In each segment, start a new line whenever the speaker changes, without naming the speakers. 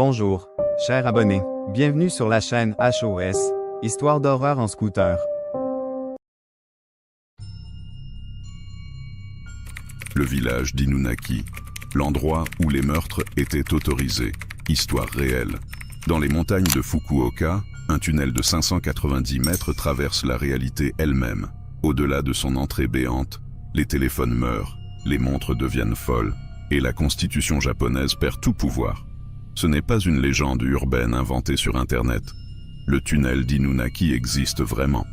Bonjour, chers abonnés. Bienvenue sur la chaîne HOS, Histoire d'horreur en scooter.
Le village d'Inunaki, l'endroit où les meurtres étaient autorisés. Histoire réelle. Dans les montagnes de Fukuoka, un tunnel de 590 mètres traverse la réalité elle-même. Au-delà de son entrée béante, les téléphones meurent, les montres deviennent folles, et la constitution japonaise perd tout pouvoir. Ce n'est pas une légende urbaine inventée sur Internet. Le tunnel d'Inunaki existe vraiment.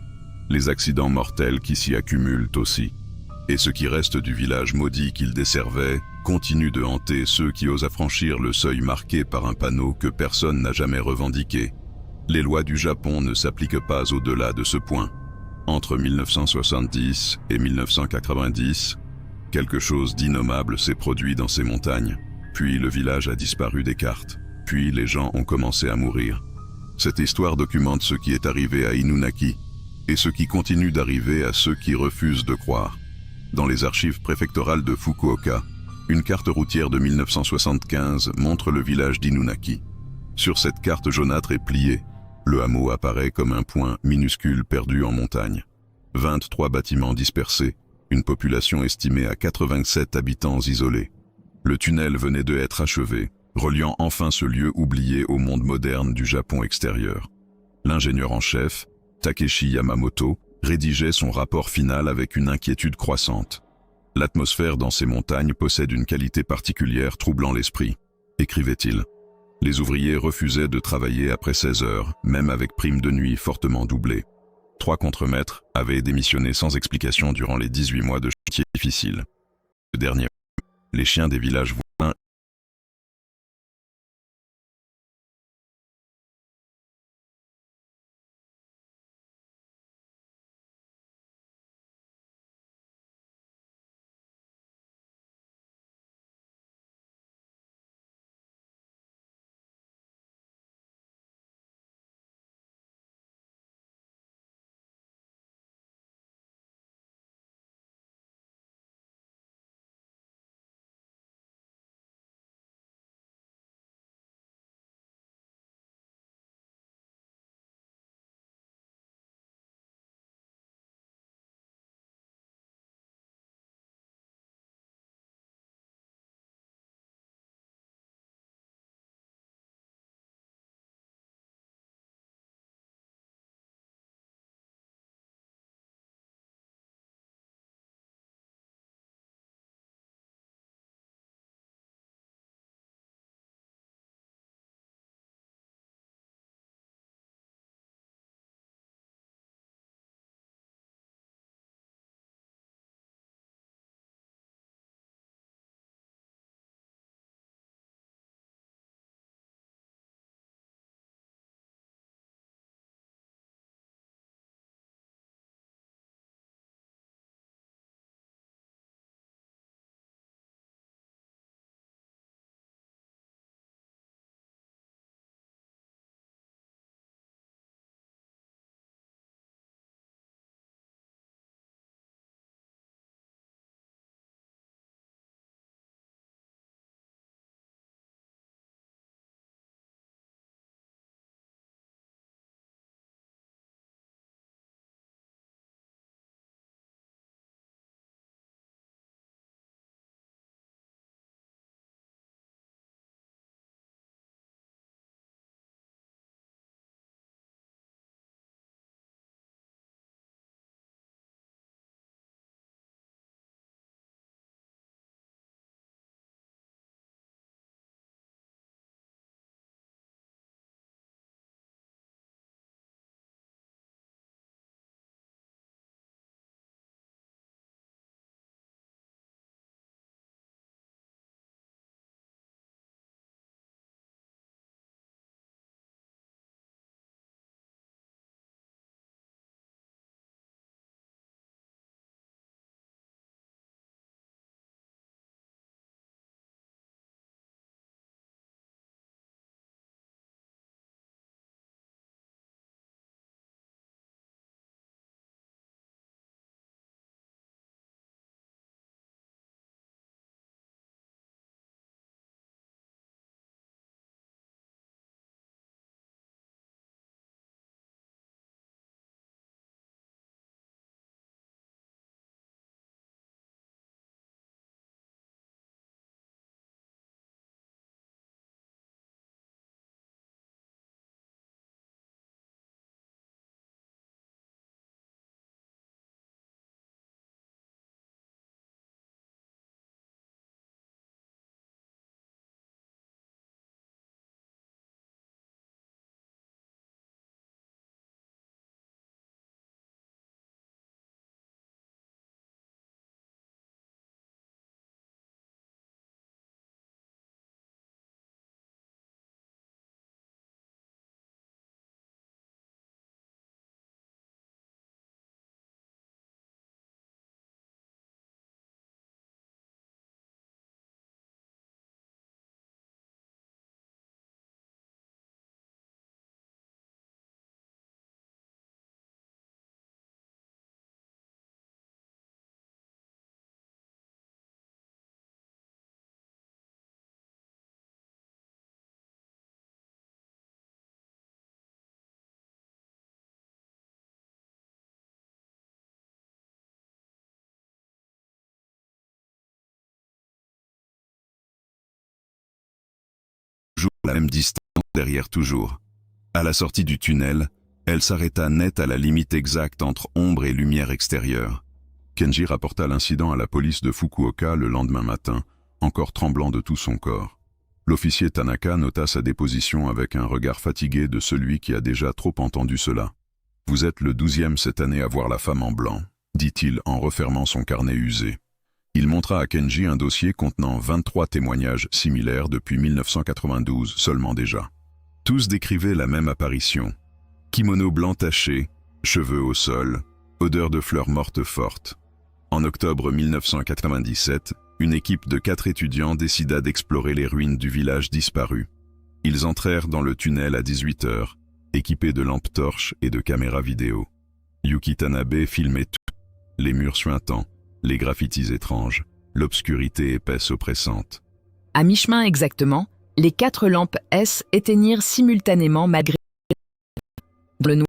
Les accidents mortels qui s'y accumulent aussi. Et ce qui reste du village maudit qu'il desservait continue de hanter ceux qui osent franchir le seuil marqué par un panneau que personne n'a jamais revendiqué. Les lois du Japon ne s'appliquent pas au-delà de ce point. Entre 1970 et 1990, quelque chose d'innommable s'est produit dans ces montagnes. Puis le village a disparu des cartes. Puis les gens ont commencé à mourir. Cette histoire documente ce qui est arrivé à Inunaki et ce qui continue d'arriver à ceux qui refusent de croire. Dans les archives préfectorales de Fukuoka, une carte routière de 1975 montre le village d'Inunaki. Sur cette carte jaunâtre et pliée, le hameau apparaît comme un point minuscule perdu en montagne. 23 bâtiments dispersés, une population estimée à 87 habitants isolés. Le tunnel venait de être achevé, reliant enfin ce lieu oublié au monde moderne du Japon extérieur. L'ingénieur en chef, Takeshi Yamamoto, rédigeait son rapport final avec une inquiétude croissante. L'atmosphère dans ces montagnes possède une qualité particulière troublant l'esprit, écrivait-il. Les ouvriers refusaient de travailler après 16 heures, même avec prime de nuit fortement doublée. 3 contremaîtres avaient démissionné sans explication durant les 18 mois de chantier difficile. Le dernier, les chiens des villages voisins la même distance derrière toujours. À la sortie du tunnel, elle s'arrêta net à la limite exacte entre ombre et lumière extérieure. Kenji rapporta l'incident à la police de Fukuoka le lendemain matin, encore tremblant de tout son corps. L'officier Tanaka nota sa déposition avec un regard fatigué de celui qui a déjà trop entendu cela. « Vous êtes le 12e cette année à voir la femme en blanc », dit-il en refermant son carnet usé. Il montra à Kenji un dossier contenant 23 témoignages similaires depuis 1992 seulement déjà. Tous décrivaient la même apparition. Kimono blanc taché, cheveux au sol, odeur de fleurs mortes forte. En octobre 1997, une équipe de 4 étudiants décida d'explorer les ruines du village disparu. Ils entrèrent dans le tunnel à 18 h, équipés de lampes torches et de caméras vidéo. Yuki Tanabe filmait tout, les murs suintants, les graffitis étranges, l'obscurité épaisse oppressante.
À mi-chemin exactement, les 4 lampes S éteignirent simultanément malgré le noir.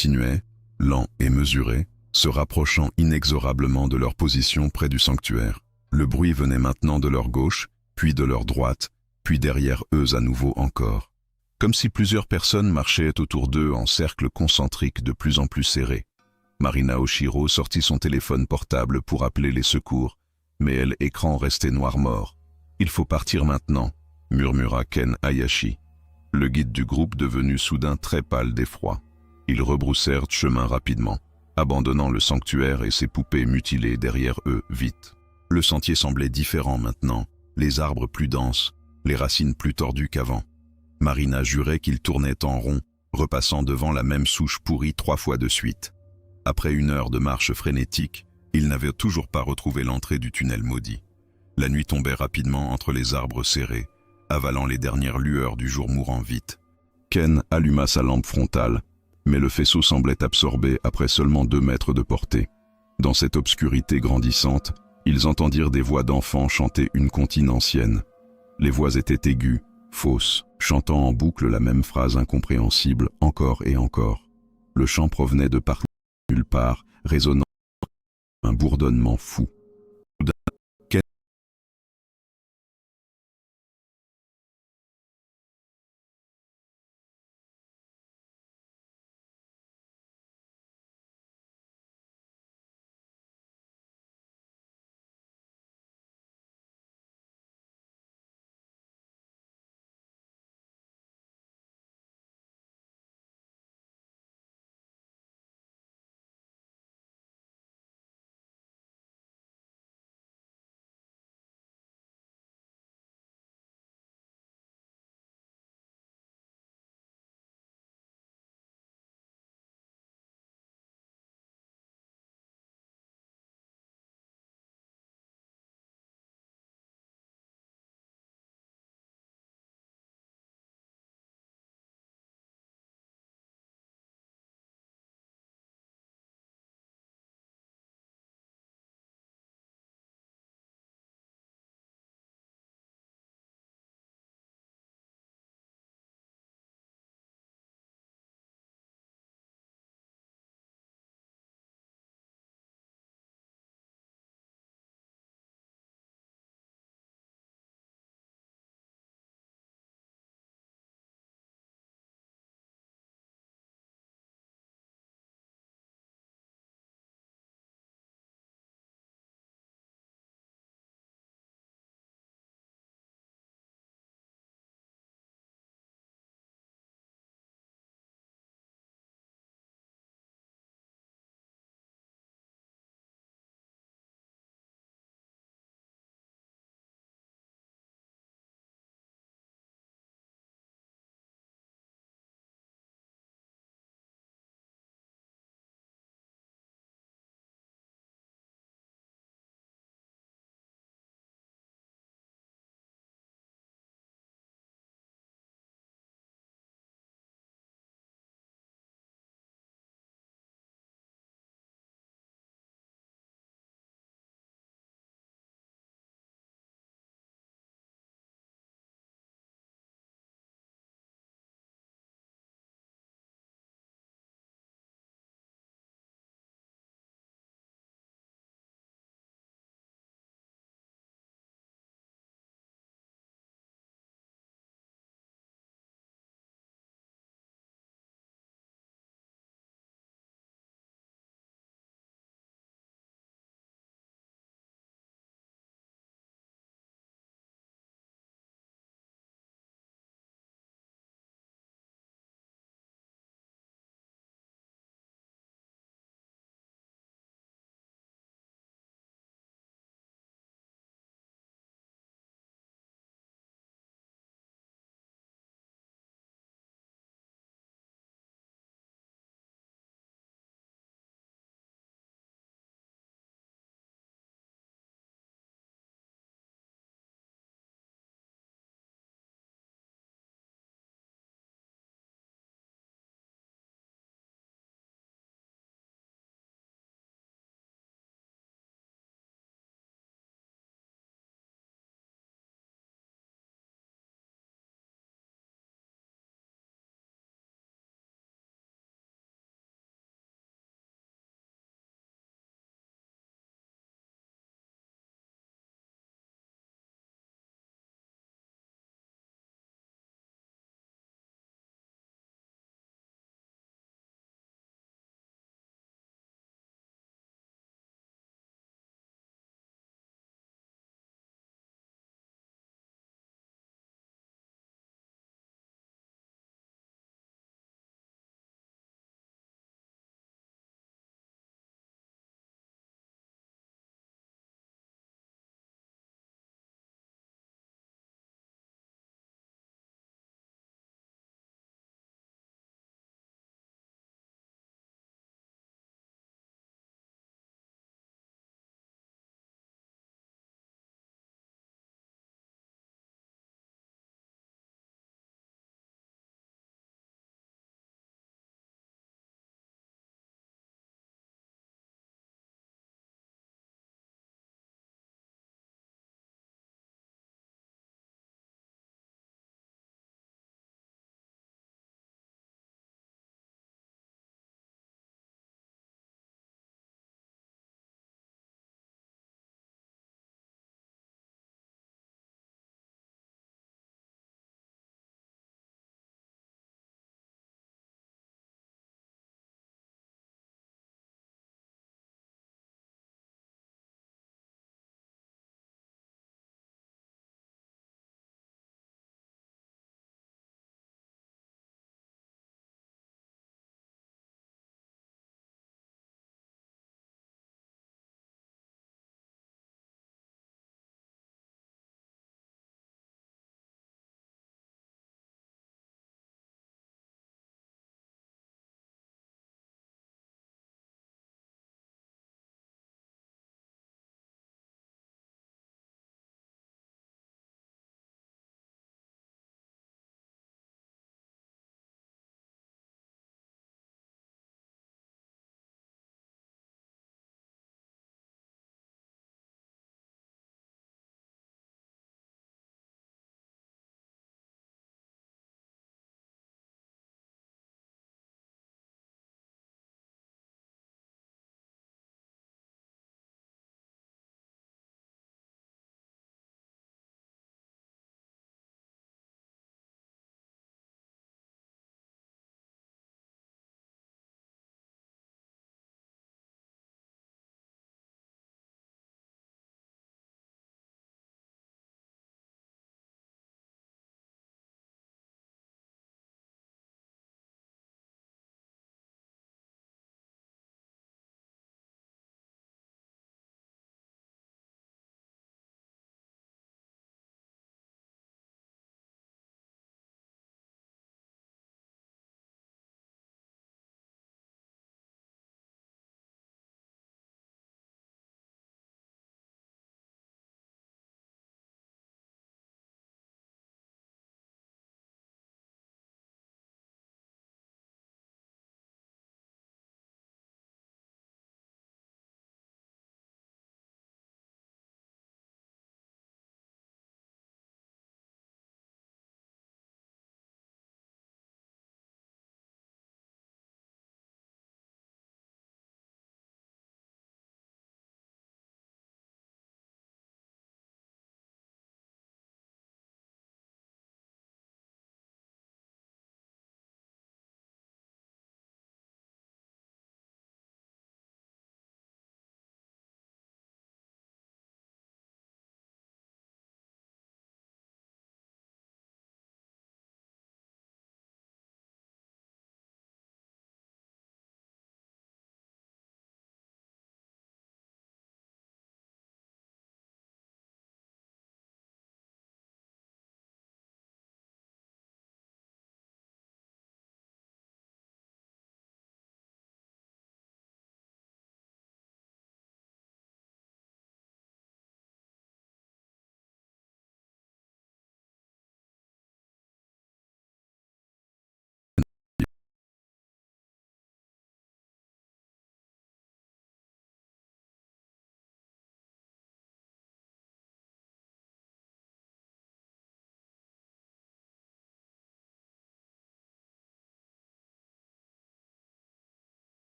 continuaient, lents et mesurés, se rapprochant inexorablement de leur position près du sanctuaire. Le bruit venait maintenant de leur gauche, puis de leur droite, puis derrière eux à nouveau encore. Comme si plusieurs personnes marchaient autour d'eux en cercle concentrique de plus en plus serré. Marina Oshiro sortit son téléphone portable pour appeler les secours, mais l'écran restait noir mort. « Il faut partir maintenant », murmura Ken Hayashi, le guide du groupe devenu soudain très pâle d'effroi. Ils rebroussèrent chemin rapidement, abandonnant le sanctuaire et ses poupées mutilées derrière eux vite. Le sentier semblait différent maintenant, les arbres plus denses, les racines plus tordues qu'avant. Marina jurait qu'ils tournaient en rond, repassant devant la même souche pourrie 3 fois de suite. Après 1 heure de marche frénétique, ils n'avaient toujours pas retrouvé l'entrée du tunnel maudit. La nuit tombait rapidement entre les arbres serrés, avalant les dernières lueurs du jour mourant vite. Ken alluma sa lampe frontale, mais le faisceau semblait absorbé après seulement 2 mètres de portée. Dans cette obscurité grandissante, ils entendirent des voix d'enfants chanter une comptine ancienne. Les voix étaient aiguës, fausses, chantant en boucle la même phrase incompréhensible encore et encore. Le chant provenait de partout, nulle part, résonnant un bourdonnement fou.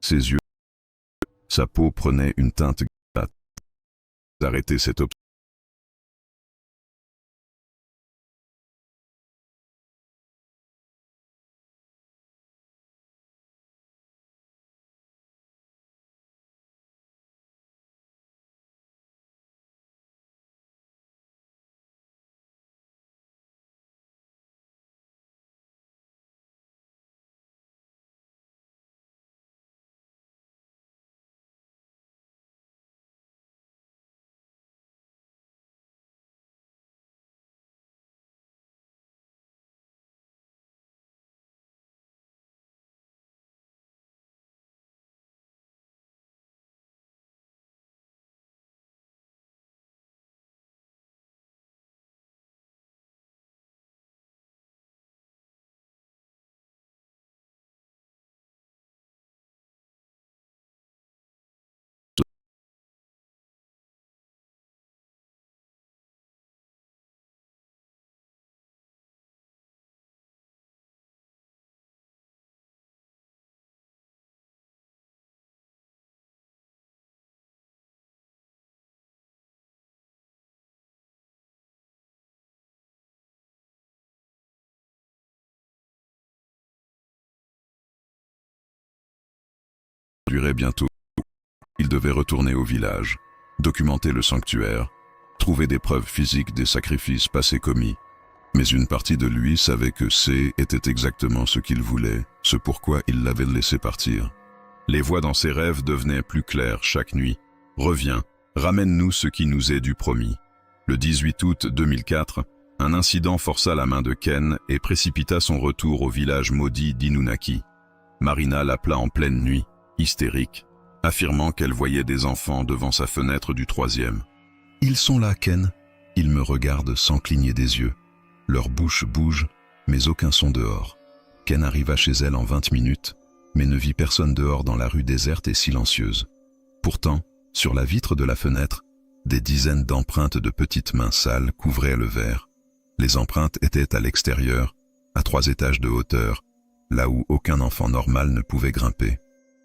Ses yeux, sa peau prenait une teinte grisâtre. Arrêtez cette obsession. Durait bientôt. Il devait retourner au village, documenter le sanctuaire, trouver des preuves physiques des sacrifices passés commis. Mais une partie de lui savait que C était exactement ce qu'il voulait, ce pourquoi il l'avait laissé partir. Les voix dans ses rêves devenaient plus claires chaque nuit. « Reviens, ramène-nous ce qui nous est dû promis. » Le 18 août 2004, un incident força la main de Ken et précipita son retour au village maudit d'Inunaki. Marina l'appela en pleine nuit, hystérique, affirmant qu'elle voyait des enfants devant sa fenêtre du 3e. « Ils sont là, Ken. » Ils me regardent sans cligner des yeux. Leur bouche bouge, mais aucun son dehors. Ken arriva chez elle en 20 minutes, mais ne vit personne dehors dans la rue déserte et silencieuse. Pourtant, sur la vitre de la fenêtre, des dizaines d'empreintes de petites mains sales couvraient le verre. Les empreintes étaient à l'extérieur, à 3 étages de hauteur, là où aucun enfant normal ne pouvait grimper.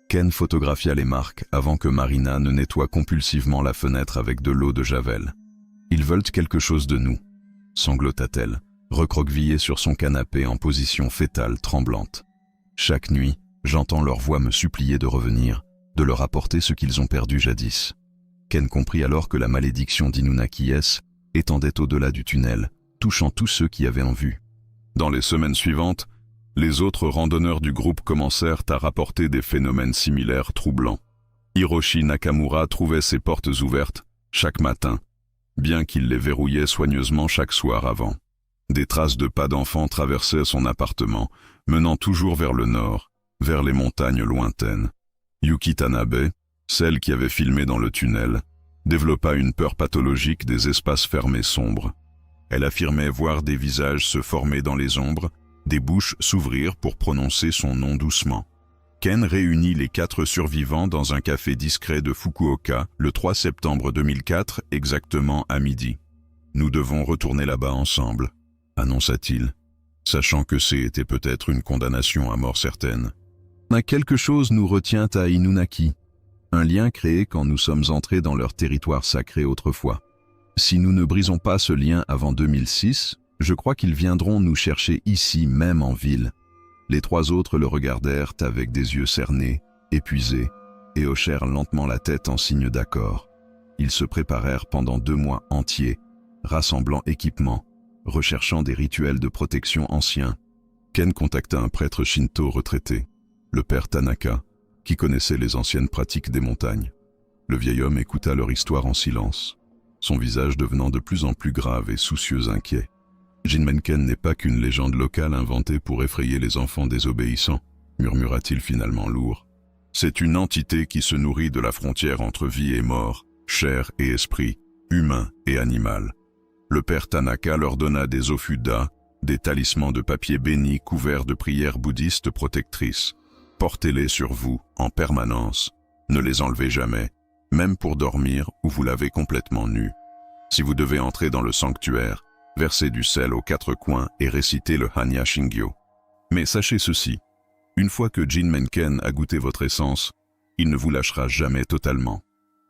Ken photographia les marques avant que Marina ne nettoie compulsivement la fenêtre avec de l'eau de javel. « Ils veulent quelque chose de nous », sanglota-t-elle, recroquevillée sur son canapé en position fétale tremblante. Chaque nuit, j'entends leur voix me supplier de revenir, de leur apporter ce qu'ils ont perdu jadis. Ken comprit alors que la malédiction d'Inunaki étendait au-delà du tunnel, touchant tous ceux qui avaient en vue. Dans les semaines suivantes, les autres randonneurs du groupe commencèrent à rapporter des phénomènes similaires troublants. Hiroshi Nakamura trouvait ses portes ouvertes chaque matin, bien qu'il les verrouillait soigneusement chaque soir avant. Des traces de pas d'enfants traversaient son appartement, menant toujours vers le nord, vers les montagnes lointaines. Yuki Tanabe, celle qui avait filmé dans le tunnel, développa une peur pathologique des espaces fermés sombres. Elle affirmait voir des visages se former dans les ombres, des bouches s'ouvrir pour prononcer son nom doucement. Ken réunit les 4 survivants dans un café discret de Fukuoka le 3 septembre 2004, exactement à midi. « Nous devons retourner là-bas ensemble », annonça-t-il, sachant que c'était peut-être une condamnation à mort certaine. « Quelque chose nous retient à Inunaki, un lien créé quand nous sommes entrés dans leur territoire sacré autrefois. Si nous ne brisons pas ce lien avant 2006, je crois qu'ils viendront nous chercher ici même en ville. » Les 3 autres le regardèrent avec des yeux cernés, épuisés, et hochèrent lentement la tête en signe d'accord. Ils se préparèrent pendant 2 mois entiers, rassemblant équipements, recherchant des rituels de protection anciens. Ken contacta un prêtre shinto retraité, le père Tanaka, qui connaissait les anciennes pratiques des montagnes. Le vieil homme écouta leur histoire en silence, son visage devenant de plus en plus grave et soucieux inquiet. Jinmenken n'est pas qu'une légende locale inventée pour effrayer les enfants désobéissants, murmura-t-il finalement lourd. C'est une entité qui se nourrit de la frontière entre vie et mort, chair et esprit, humain et animal. Le père Tanaka leur donna des ofuda, des talismans de papier béni couverts de prières bouddhistes protectrices. Portez-les sur vous en permanence, ne les enlevez jamais, même pour dormir où vous l'avez complètement nu. Si vous devez entrer dans le sanctuaire, versez du sel aux 4 coins et récitez le Hanya Shingyo. Mais sachez ceci, une fois que Jinmenken a goûté votre essence, Il ne vous lâchera jamais totalement.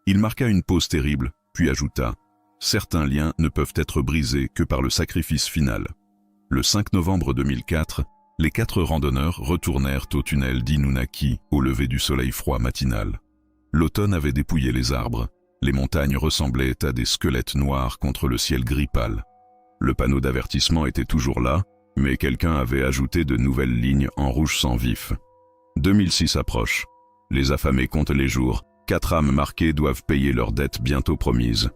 Il marqua une pause terrible, puis ajouta « Certains liens ne peuvent être brisés que par le sacrifice final ». Le 5 novembre 2004, les 4 randonneurs retournèrent au tunnel d'Inunaki au lever du soleil froid matinal. L'automne avait dépouillé les arbres, les montagnes ressemblaient à des squelettes noirs contre le ciel gris pâle. Le panneau d'avertissement était toujours là, mais quelqu'un avait ajouté de nouvelles lignes en rouge sang vif. 2006 approche. Les affamés comptent les jours. 4 âmes marquées doivent payer leurs dettes bientôt promises.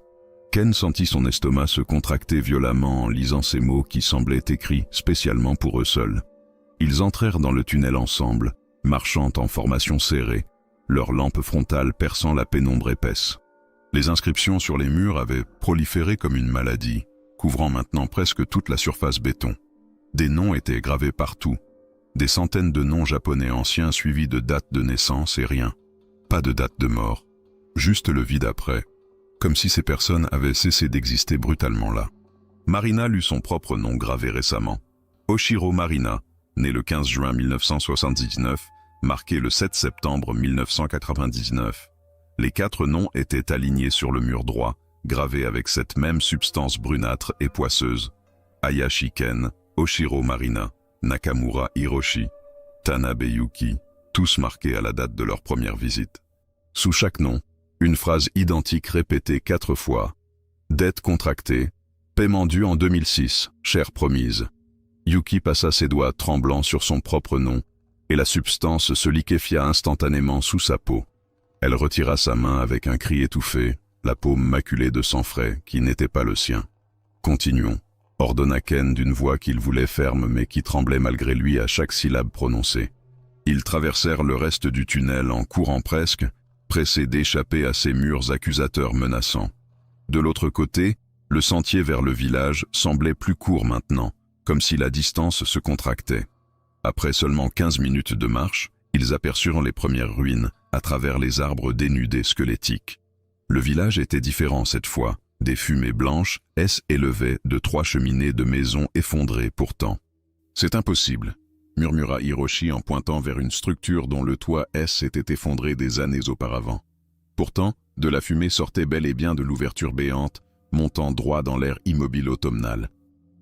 Ken sentit son estomac se contracter violemment en lisant ces mots qui semblaient écrits spécialement pour eux seuls. Ils entrèrent dans le tunnel ensemble, marchant en formation serrée, leurs lampes frontales perçant la pénombre épaisse. Les inscriptions sur les murs avaient proliféré comme une maladie, couvrant maintenant presque toute la surface béton. Des noms étaient gravés partout, des centaines de noms japonais anciens suivis de dates de naissance et rien. Pas de date de mort, juste le vide après, comme si ces personnes avaient cessé d'exister brutalement là. Marina lut son propre nom gravé récemment. Oshiro Marina, né le 15 juin 1979, marqué le 7 septembre 1999. Les 4 noms étaient alignés sur le mur droit, gravés avec cette même substance brunâtre et poisseuse. Hayashi Ken, Oshiro Marina, Nakamura Hiroshi, Tanabe Yuki, tous marqués à la date de leur première visite. Sous chaque nom, une phrase identique répétée 4 fois. Dette contractée, paiement dû en 2006, chère promise. Yuki passa ses doigts tremblants sur son propre nom, et la substance se liquéfia instantanément sous sa peau. Elle retira sa main avec un cri étouffé, la paume maculée de sang frais qui n'était pas le sien. « Continuons », ordonna Ken d'une voix qu'il voulait ferme mais qui tremblait malgré lui à chaque syllabe prononcée. Ils traversèrent le reste du tunnel en courant presque, pressés d'échapper à ces murs accusateurs menaçants. De l'autre côté, le sentier vers le village semblait plus court maintenant, comme si la distance se contractait. Après seulement 15 minutes de marche, ils aperçurent les premières ruines, à travers les arbres dénudés squelettiques. Le village était différent cette fois, des fumées blanches s'élevaient de 3 cheminées de maisons effondrées pourtant. « C'est impossible », murmura Hiroshi en pointant vers une structure dont le toit s'était effondré des années auparavant. Pourtant, de la fumée sortait bel et bien de l'ouverture béante, montant droit dans l'air immobile automnal.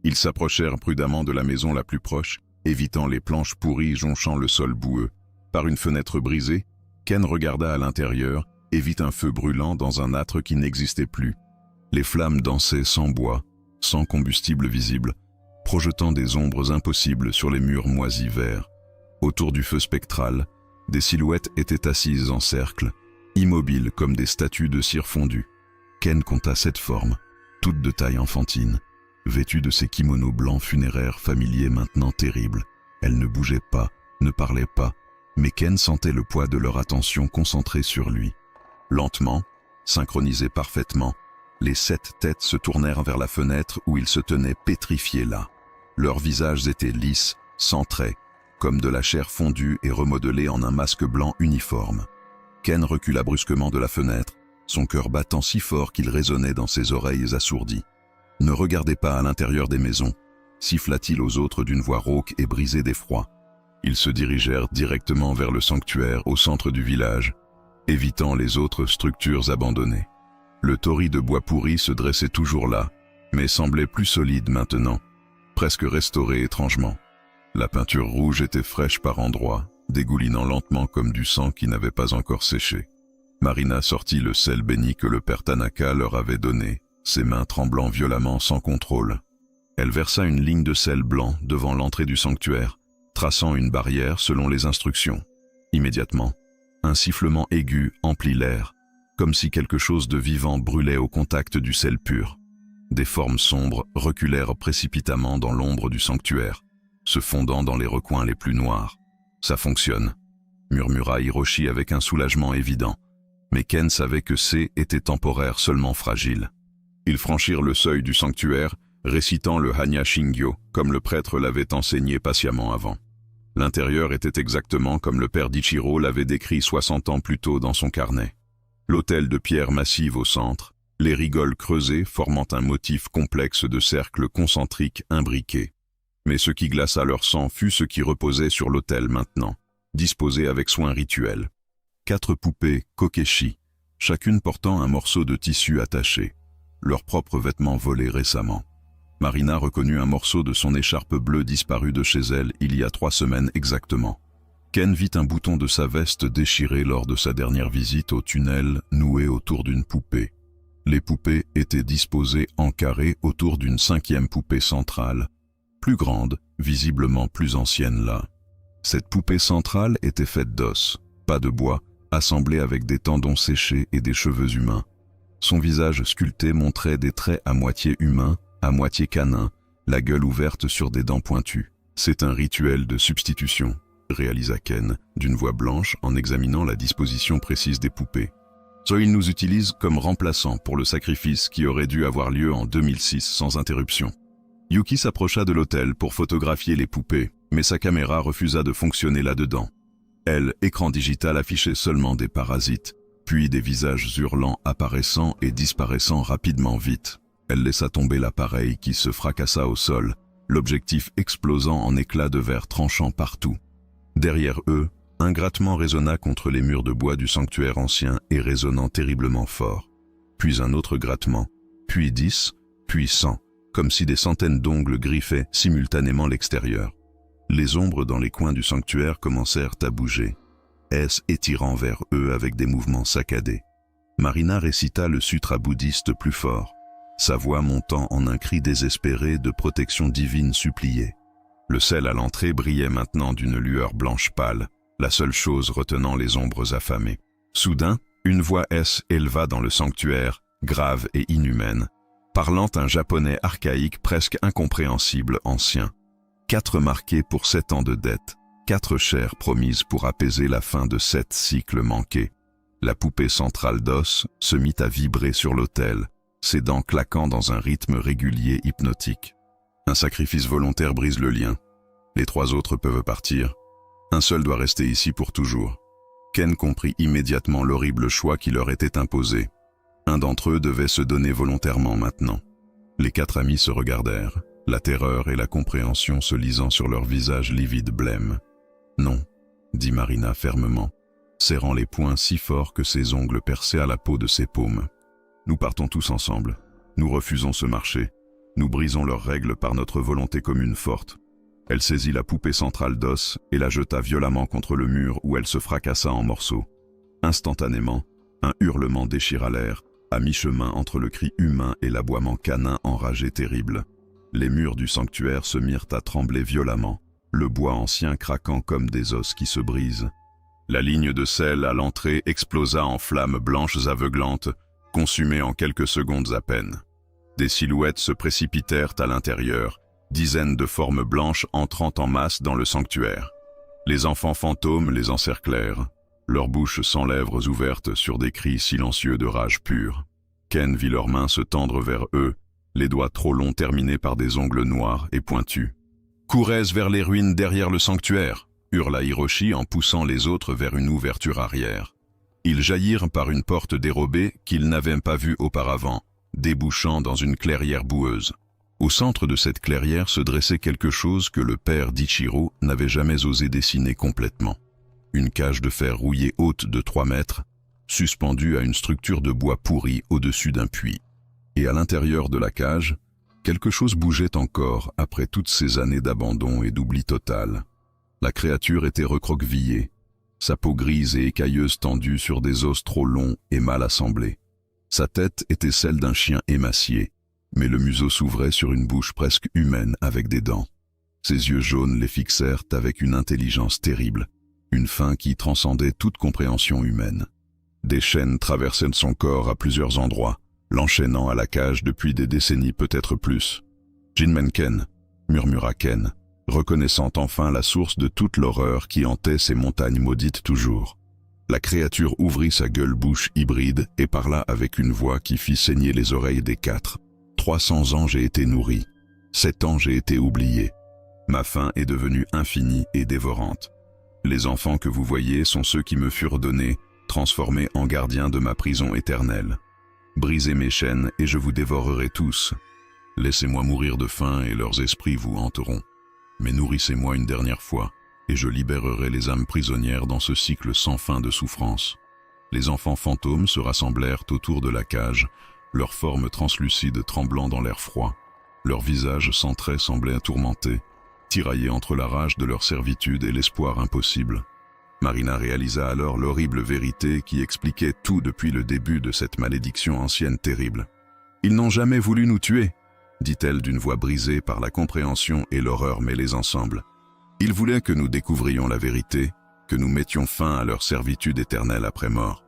Ils s'approchèrent prudemment de la maison la plus proche, évitant les planches pourries jonchant le sol boueux. Par une fenêtre brisée, Ken regarda à l'intérieur et vit un feu brûlant dans un âtre qui n'existait plus. Les flammes dansaient sans bois, sans combustible visible, projetant des ombres impossibles sur les murs moisis verts. Autour du feu spectral, des silhouettes étaient assises en cercle, immobiles comme des statues de cire fondue. Ken compta 7 formes, toutes de taille enfantine, vêtues de ces kimonos blancs funéraires familiers maintenant terribles. Elles ne bougeaient pas, ne parlaient pas, mais Ken sentait le poids de leur attention concentrée sur lui. Lentement, synchronisés parfaitement, les 7 têtes se tournèrent vers la fenêtre où ils se tenaient pétrifiés là. Leurs visages étaient lisses, sans traits, comme de la chair fondue et remodelée en un masque blanc uniforme. Ken recula brusquement de la fenêtre, son cœur battant si fort qu'il résonnait dans ses oreilles assourdies. « Ne regardez pas à l'intérieur des maisons », siffla-t-il aux autres d'une voix rauque et brisée d'effroi. Ils se dirigèrent directement vers le sanctuaire au centre du village, évitant les autres structures abandonnées. Le torii de bois pourri se dressait toujours là, mais semblait plus solide maintenant, presque restauré étrangement. La peinture rouge était fraîche par endroits, dégoulinant lentement comme du sang qui n'avait pas encore séché. Marina sortit le sel béni que le père Tanaka leur avait donné, ses mains tremblant violemment sans contrôle. Elle versa une ligne de sel blanc devant l'entrée du sanctuaire, traçant une barrière selon les instructions. Immédiatement, un sifflement aigu emplit l'air, comme si quelque chose de vivant brûlait au contact du sel pur. Des formes sombres reculèrent précipitamment dans l'ombre du sanctuaire, se fondant dans les recoins les plus noirs. « Ça fonctionne », murmura Hiroshi avec un soulagement évident. Mais Ken savait que était temporaire seulement fragile. Ils franchirent le seuil du sanctuaire, récitant le Hanya Shingyo, comme le prêtre l'avait enseigné patiemment avant. L'intérieur était exactement comme le père d'Ichiro l'avait décrit 60 ans plus tôt dans son carnet. L'autel de pierre massive au centre, les rigoles creusées formant un motif complexe de cercles concentriques imbriqués. Mais ce qui glaça leur sang fut ce qui reposait sur l'autel maintenant, disposé avec soin rituel. 4 poupées Kokeshi, chacune portant un morceau de tissu attaché, leurs propres vêtements volés récemment. Marina reconnut un morceau de son écharpe bleue disparu de chez elle il y a 3 semaines exactement. Ken vit un bouton de sa veste déchiré lors de sa dernière visite au tunnel noué autour d'une poupée. Les poupées étaient disposées en carré autour d'une 5e poupée centrale, plus grande, visiblement plus ancienne là. Cette poupée centrale était faite d'os, pas de bois, assemblée avec des tendons séchés et des cheveux humains. Son visage sculpté montrait des traits à moitié humains, à moitié canins, la gueule ouverte sur des dents pointues. C'est un rituel de substitution, réalisa Ken, d'une voix blanche en examinant la disposition précise des poupées. Soit ils nous utilisent comme remplaçants pour le sacrifice qui aurait dû avoir lieu en 2006 sans interruption. Yuki s'approcha de l'hôtel pour photographier les poupées, mais sa caméra refusa de fonctionner là-dedans. Elle, écran digital, affichait seulement des parasites, puis des visages hurlants apparaissant et disparaissant rapidement vite. Elle laissa tomber l'appareil qui se fracassa au sol, l'objectif explosant en éclats de verre tranchant partout. Derrière eux, un grattement résonna contre les murs de bois du sanctuaire ancien et résonnant terriblement fort. Puis un autre grattement, puis 10, puis 100, comme si des centaines d'ongles griffaient simultanément l'extérieur. Les ombres dans les coins du sanctuaire commencèrent à bouger, S étirant vers eux avec des mouvements saccadés. Marina récita le sutra bouddhiste plus fort, sa voix montant en un cri désespéré de protection divine suppliée. Le sel à l'entrée brillait maintenant d'une lueur blanche pâle, la seule chose retenant les ombres affamées. Soudain, une voix S éleva dans le sanctuaire, grave et inhumaine, parlant un japonais archaïque presque incompréhensible ancien. 4 marqués pour 7 ans de dette, 4 chairs promises pour apaiser la fin de 7 cycles manqués. La poupée centrale d'os se mit à vibrer sur l'autel, ses dents claquant dans un rythme régulier hypnotique. Un sacrifice volontaire brise le lien. Les 3 autres peuvent partir. Un seul doit rester ici pour toujours. Ken comprit immédiatement l'horrible choix qui leur était imposé. Un d'entre eux devait se donner volontairement maintenant. Les 4 amis se regardèrent, la terreur et la compréhension se lisant sur leurs visages livides blêmes. « Non », dit Marina fermement, serrant les poings si fort que ses ongles perçaient à la peau de ses paumes. « Nous partons tous ensemble. Nous refusons ce marché. Nous brisons leurs règles par notre volonté commune forte. » Elle saisit la poupée centrale d'os et la jeta violemment contre le mur où elle se fracassa en morceaux. Instantanément, un hurlement déchira l'air, à mi-chemin entre le cri humain et l'aboiement canin enragé terrible. Les murs du sanctuaire se mirent à trembler violemment, le bois ancien craquant comme des os qui se brisent. La ligne de sel à l'entrée explosa en flammes blanches aveuglantes, consumées en quelques secondes à peine. Des silhouettes se précipitèrent à l'intérieur, dizaines de formes blanches entrant en masse dans le sanctuaire. Les enfants fantômes les encerclèrent, leurs bouches sans lèvres ouvertes sur des cris silencieux de rage pure. Ken vit leurs mains se tendre vers eux, les doigts trop longs terminés par des ongles noirs et pointus. « Courez vers les ruines derrière le sanctuaire !» hurla Hiroshi en poussant les autres vers une ouverture arrière. Ils jaillirent par une porte dérobée qu'ils n'avaient pas vue auparavant, débouchant dans une clairière boueuse. Au centre de cette clairière se dressait quelque chose que le père d'Ichiro n'avait jamais osé dessiner complètement. Une cage de fer rouillé haute de 3 mètres, suspendue à une structure de bois pourri au-dessus d'un puits. Et à l'intérieur de la cage, quelque chose bougeait encore après toutes ces années d'abandon et d'oubli total. La créature était recroquevillée, sa peau grise et écailleuse tendue sur des os trop longs et mal assemblés. Sa tête était celle d'un chien émacié, mais le museau s'ouvrait sur une bouche presque humaine avec des dents. Ses yeux jaunes les fixèrent avec une intelligence terrible, une faim qui transcendait toute compréhension humaine. Des chaînes traversaient son corps à plusieurs endroits, l'enchaînant à la cage depuis des décennies peut-être plus. « Jinmen Ken » murmura Ken, reconnaissant enfin la source de toute l'horreur qui hantait ces montagnes maudites toujours. La créature ouvrit sa gueule-bouche hybride et parla avec une voix qui fit saigner les oreilles des 4. 300 ans j'ai été nourri, 7 ans j'ai été oublié. Ma faim est devenue infinie et dévorante. Les enfants que vous voyez sont ceux qui me furent donnés, transformés en gardiens de ma prison éternelle. Brisez mes chaînes et je vous dévorerai tous. Laissez-moi mourir de faim et leurs esprits vous hanteront. Mais nourrissez-moi une dernière fois, et je libérerai les âmes prisonnières dans ce cycle sans fin de souffrance. Les enfants fantômes se rassemblèrent autour de la cage, leurs formes translucides tremblant dans l'air froid. Leurs visages sans traits semblaient tourmentés, tiraillés entre la rage de leur servitude et l'espoir impossible. Marina réalisa alors l'horrible vérité qui expliquait tout depuis le début de cette malédiction ancienne terrible. « Ils n'ont jamais voulu nous tuer », dit-elle d'une voix brisée par la compréhension et l'horreur mêlées ensemble. « Ils voulaient que nous découvrions la vérité, que nous mettions fin à leur servitude éternelle après mort. »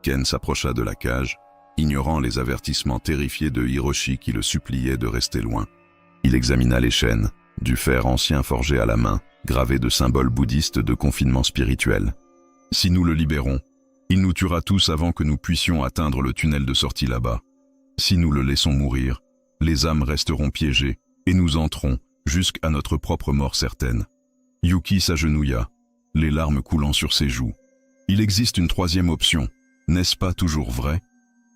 Ken s'approcha de la cage, ignorant les avertissements terrifiés de Hiroshi qui le suppliait de rester loin. Il examina les chaînes, du fer ancien forgé à la main, gravé de symboles bouddhistes de confinement spirituel. « Si nous le libérons, il nous tuera tous avant que nous puissions atteindre le tunnel de sortie là-bas. Si nous le laissons mourir, les âmes resteront piégées et nous entrerons jusqu'à notre propre mort certaine. » Yuki s'agenouilla, les larmes coulant sur ses joues. « Il existe une troisième option, n'est-ce pas toujours vrai ?»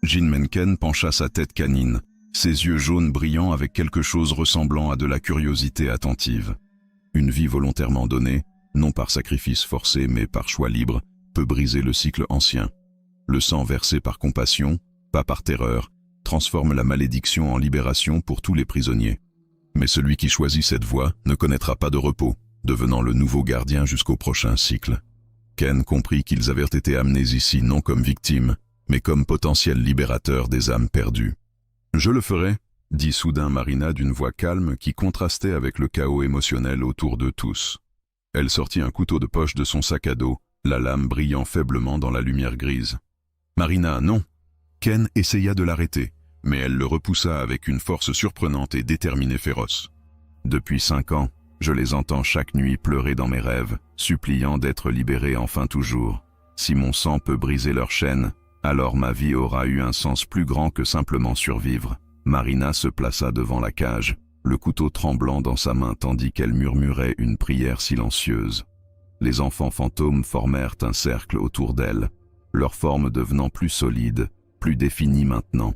Jinmenken pencha sa tête canine, ses yeux jaunes brillant avec quelque chose ressemblant à de la curiosité attentive. Une vie volontairement donnée, non par sacrifice forcé mais par choix libre, peut briser le cycle ancien. Le sang versé par compassion, pas par terreur, transforme la malédiction en libération pour tous les prisonniers. Mais celui qui choisit cette voie ne connaîtra pas de repos, devenant le nouveau gardien jusqu'au prochain cycle. Ken comprit qu'ils avaient été amenés ici non comme victimes, mais comme potentiels libérateurs des âmes perdues. « Je le ferai », dit soudain Marina d'une voix calme qui contrastait avec le chaos émotionnel autour d'eux tous. Elle sortit un couteau de poche de son sac à dos, la lame brillant faiblement dans la lumière grise. « Marina, non !» Ken essaya de l'arrêter, mais elle le repoussa avec une force surprenante et déterminée féroce. « Depuis 5 ans, je les entends chaque nuit pleurer dans mes rêves, suppliant d'être libérés enfin toujours. Si mon sang peut briser leur chaîne, alors ma vie aura eu un sens plus grand que simplement survivre. » Marina se plaça devant la cage, le couteau tremblant dans sa main tandis qu'elle murmurait une prière silencieuse. Les enfants fantômes formèrent un cercle autour d'elle, leurs formes devenant plus solides, plus définies maintenant.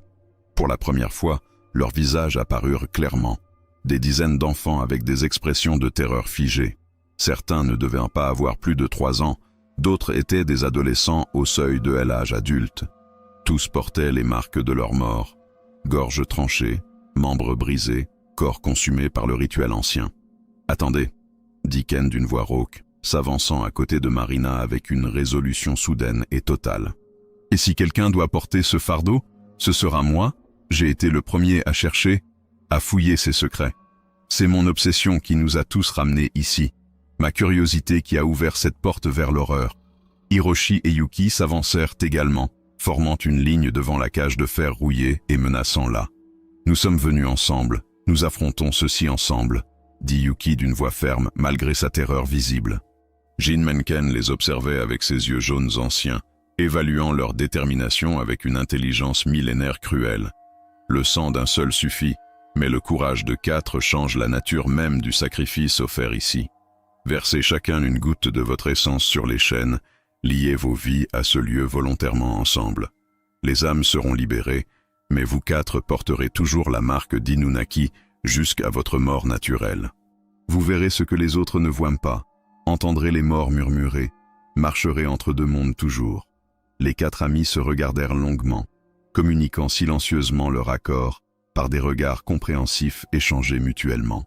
Pour la première fois, leurs visages apparurent clairement. Des dizaines d'enfants avec des expressions de terreur figées. Certains ne devaient pas avoir plus de 3 ans, d'autres étaient des adolescents au seuil de l'âge adulte. Tous portaient les marques de leur mort. Gorge tranchée, membres brisés, corps consumés par le rituel ancien. « Attendez », dit Ken d'une voix rauque, s'avançant à côté de Marina avec une résolution soudaine et totale. « Et si quelqu'un doit porter ce fardeau, ce sera moi. J'ai été le premier à chercher, à fouiller ses secrets. C'est mon obsession qui nous a tous ramenés ici, ma curiosité qui a ouvert cette porte vers l'horreur. » Hiroshi et Yuki s'avancèrent également, formant une ligne devant la cage de fer rouillée et menaçant là. « Nous sommes venus ensemble, nous affrontons ceci ensemble », dit Yuki d'une voix ferme malgré sa terreur visible. Jinmenken les observait avec ses yeux jaunes anciens, évaluant leur détermination avec une intelligence millénaire cruelle. Le sang d'un seul suffit, mais le courage de 4 change la nature même du sacrifice offert ici. Versez chacun une goutte de votre essence sur les chaînes, liez vos vies à ce lieu volontairement ensemble. Les âmes seront libérées, mais vous 4 porterez toujours la marque d'Inunaki jusqu'à votre mort naturelle. Vous verrez ce que les autres ne voient pas, entendrez les morts murmurer, marcherez entre 2 mondes toujours. » Les 4 amis se regardèrent longuement, communiquant silencieusement leur accord par des regards compréhensifs échangés mutuellement.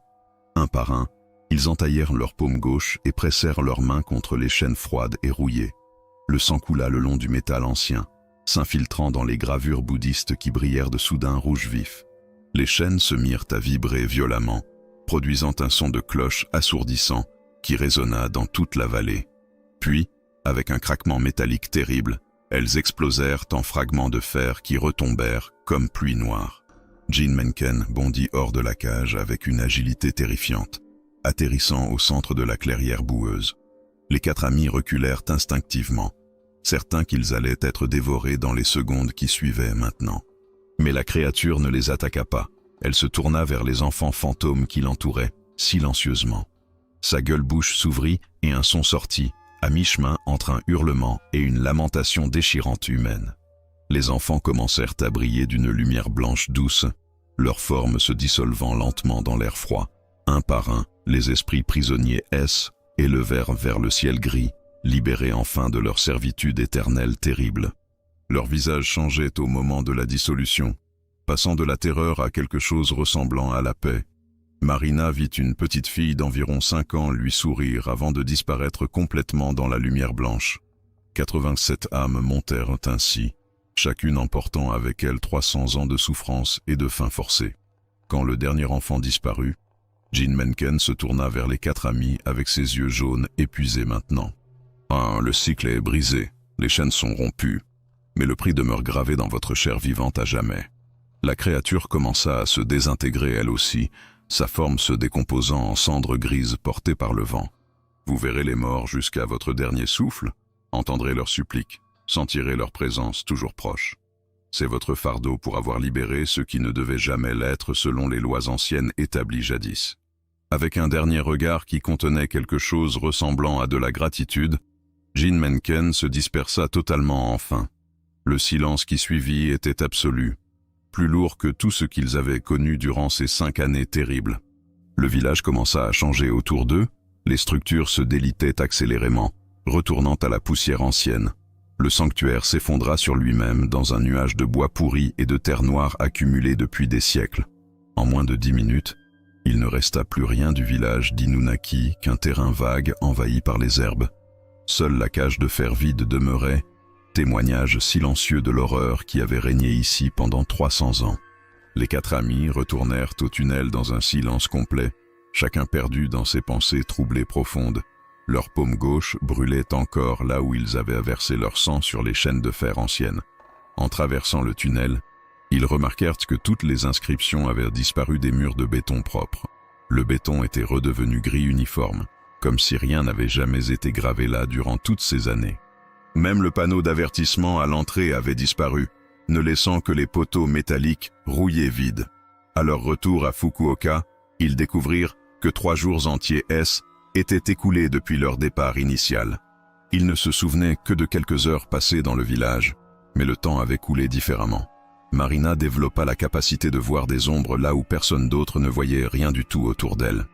Un par un, ils entaillèrent leur paume gauche et pressèrent leurs mains contre les chaînes froides et rouillées. Le sang coula le long du métal ancien, s'infiltrant dans les gravures bouddhistes qui brillèrent de soudain rouge vif. Les chaînes se mirent à vibrer violemment, produisant un son de cloche assourdissant qui résonna dans toute la vallée. Puis, avec un craquement métallique terrible, elles explosèrent en fragments de fer qui retombèrent comme pluie noire. Jinmenken bondit hors de la cage avec une agilité terrifiante, atterrissant au centre de la clairière boueuse. Les 4 amis reculèrent instinctivement, certains qu'ils allaient être dévorés dans les secondes qui suivaient maintenant. Mais la créature ne les attaqua pas. Elle se tourna vers les enfants fantômes qui l'entouraient, silencieusement. Sa gueule bouche s'ouvrit et un son sortit, à mi-chemin entre un hurlement et une lamentation déchirante humaine. Les enfants commencèrent à briller d'une lumière blanche douce, leurs formes se dissolvant lentement dans l'air froid. Un par un, les esprits prisonniers élevèrent vers le ciel gris, libérés enfin de leur servitude éternelle terrible. Leur visage changeait au moment de la dissolution, passant de la terreur à quelque chose ressemblant à la paix. Marina vit une petite fille d'environ 5 ans lui sourire avant de disparaître complètement dans la lumière blanche. 87 âmes montèrent ainsi, chacune emportant avec elle 300 ans de souffrance et de faim forcée. Quand le dernier enfant disparut, Jean Mencken se tourna vers les 4 amis avec ses yeux jaunes épuisés maintenant. « Ah, le cycle est brisé, les chaînes sont rompues, mais le prix demeure gravé dans votre chair vivante à jamais. » La créature commença à se désintégrer elle aussi, sa forme se décomposant en cendres grises portées par le vent. Vous verrez les morts jusqu'à votre dernier souffle, entendrez leurs suppliques, sentirez leur présence toujours proche. C'est votre fardeau pour avoir libéré ce qui ne devait jamais l'être selon les lois anciennes établies jadis. Avec un dernier regard qui contenait quelque chose ressemblant à de la gratitude, Jean Mencken se dispersa totalement enfin. Le silence qui suivit était absolu, plus lourd que tout ce qu'ils avaient connu durant ces 5 années terribles. Le village commença à changer autour d'eux, les structures se délitaient accélérément, retournant à la poussière ancienne. Le sanctuaire s'effondra sur lui-même dans un nuage de bois pourri et de terre noire accumulée depuis des siècles. En moins de 10 minutes, il ne resta plus rien du village d'Inunaki qu'un terrain vague envahi par les herbes. Seule la cage de fer vide demeurait, témoignage silencieux de l'horreur qui avait régné ici pendant 300 ans. Les 4 amis retournèrent au tunnel dans un silence complet, chacun perdu dans ses pensées troublées profondes. Leur paume gauche brûlait encore là où ils avaient versé leur sang sur les chaînes de fer anciennes. En traversant le tunnel, ils remarquèrent que toutes les inscriptions avaient disparu des murs de béton propres. Le béton était redevenu gris uniforme, comme si rien n'avait jamais été gravé là durant toutes ces années. Même le panneau d'avertissement à l'entrée avait disparu, ne laissant que les poteaux métalliques rouillés vides. À leur retour à Fukuoka, ils découvrirent que 3 jours entiers étaient écoulés depuis leur départ initial. Ils ne se souvenaient que de quelques heures passées dans le village, mais le temps avait coulé différemment. Marina développa la capacité de voir des ombres là où personne d'autre ne voyait rien du tout autour d'elle.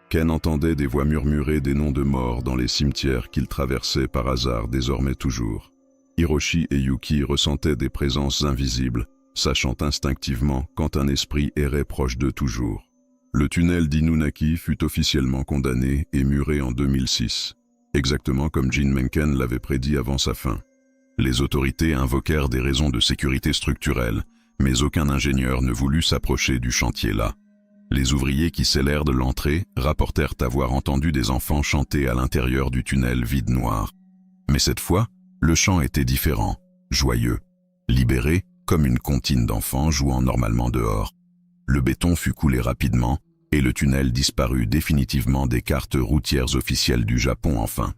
Ken entendait des voix murmurer des noms de morts dans les cimetières qu'il traversait par hasard désormais toujours. Hiroshi et Yuki ressentaient des présences invisibles, sachant instinctivement quand un esprit errait proche d'eux toujours. Le tunnel d'Inunaki fut officiellement condamné et muré en 2006, exactement comme Jean Mencken l'avait prédit avant sa fin. Les autorités invoquèrent des raisons de sécurité structurelle, mais aucun ingénieur ne voulut s'approcher du chantier là. Les ouvriers qui scellèrent de l'entrée rapportèrent avoir entendu des enfants chanter à l'intérieur du tunnel vide noir. Mais cette fois, le chant était différent, joyeux, libéré comme une comptine d'enfants jouant normalement dehors. Le béton fut coulé rapidement et le tunnel disparut définitivement des cartes routières officielles du Japon enfin.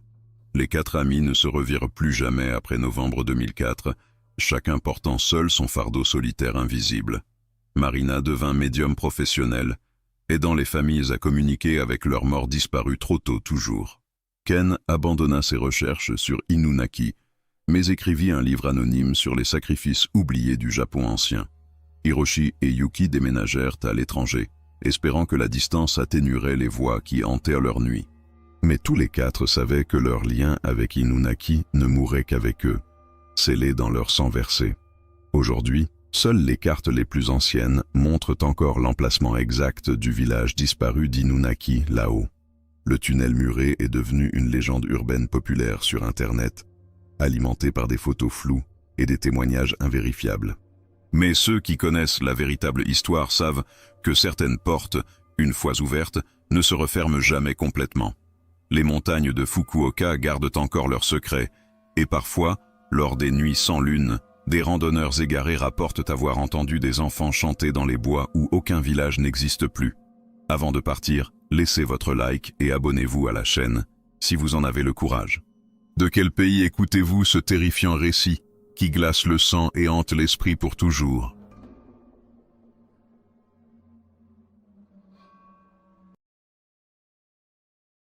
Les 4 amis ne se revirent plus jamais après novembre 2004, chacun portant seul son fardeau solitaire invisible. Marina devint médium professionnel, aidant les familles à communiquer avec leurs morts disparus trop tôt toujours. Ken abandonna ses recherches sur Inunaki, mais écrivit un livre anonyme sur les sacrifices oubliés du Japon ancien. Hiroshi et Yuki déménagèrent à l'étranger, espérant que la distance atténuerait les voix qui hantèrent leur nuit. Mais tous les 4 savaient que leur lien avec Inunaki ne mourrait qu'avec eux, scellé dans leur sang versé. Aujourd'hui, seules les cartes les plus anciennes montrent encore l'emplacement exact du village disparu d'Inunaki là-haut. Le tunnel muré est devenu une légende urbaine populaire sur Internet, alimentée par des photos floues et des témoignages invérifiables. Mais ceux qui connaissent la véritable histoire savent que certaines portes, une fois ouvertes, ne se referment jamais complètement. Les montagnes de Fukuoka gardent encore leurs secrets, et parfois, lors des nuits sans lune, des randonneurs égarés rapportent avoir entendu des enfants chanter dans les bois où aucun village n'existe plus. Avant de partir, laissez votre like et abonnez-vous à la chaîne, si vous en avez le courage. De quel pays écoutez-vous ce terrifiant récit qui glace le sang et hante l'esprit pour toujours ?